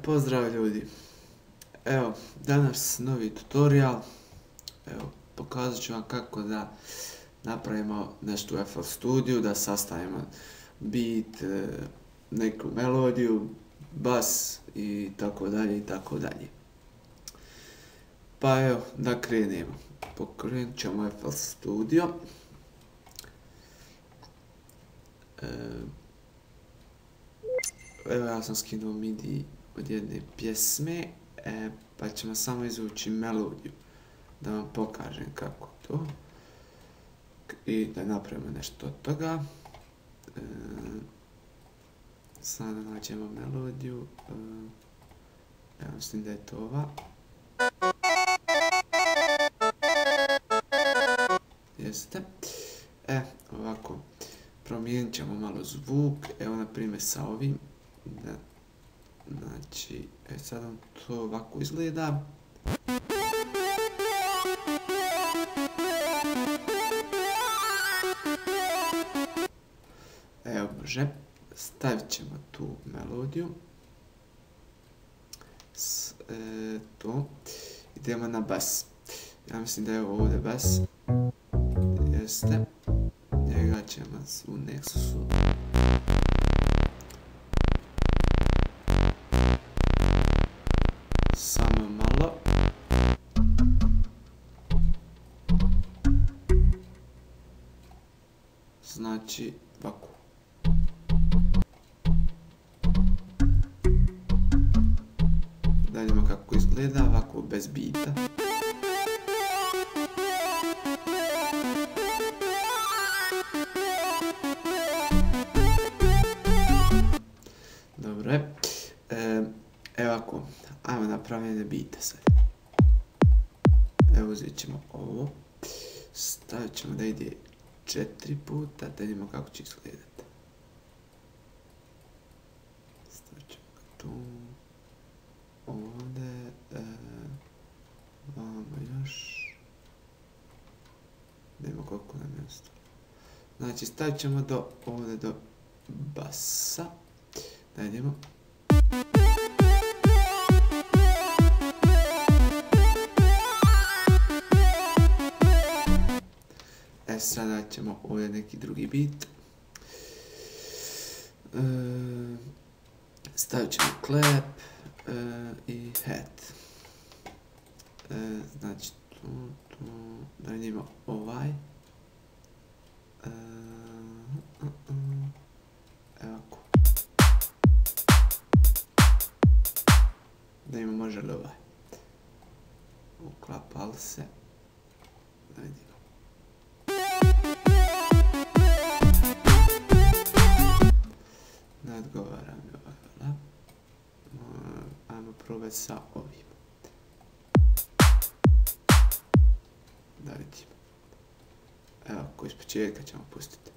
Pozdrav ljudi, evo danas novi tutorial, evo pokazat ću vam kako da napravimo nešto u FL Studiju, da sastavimo beat, neku melodiju, bas i tako dalje i tako dalje. Pa evo da krenemo, pokrenut ćemo FL Studio. Evo ja sam skinuo MIDI od jedne pjesme, pa ćemo samo izvući melodiju da vam pokažem kako to i da napravimo nešto od toga. Sada nađemo melodiju, ja mislim da je to ova. Jeste. Ovako, promijenit ćemo malo zvuk, evo na primjer sa ovim. Znači, sad vam to ovako izgleda. Evo može, stavit ćemo tu melodiju. To. Idemo na bas. Ja mislim da je ovo ovdje bas. Jeste. Njega ćemo u Nexusu. Samo malo. Znači, ovako. Da vidimo kako izgleda, ovako bez bita. Dobro je. Evo ovako, ajmo napravljene bite sad. Evo uzet ćemo ovo. Stavit ćemo da ide 4 puta, da vidimo kako će izgledati. Stavit ćemo ga tu. Ovdje. Vamo još. Da vidimo koliko nam je ostalo. Znači stavit ćemo do ovdje do basa. Da vidimo. Sada ćemo ovdje neki drugi beat. Stavit ćemo clap i hat. Znači tu, da vidimo ovaj. Evo ovako. Da vidimo može li ovaj. Uklapali se. Da vidimo. Ne odgovara mi ovaj, ajmo probati sa ovim. Da vidimo. Evo, koji iz početka ćemo pustiti.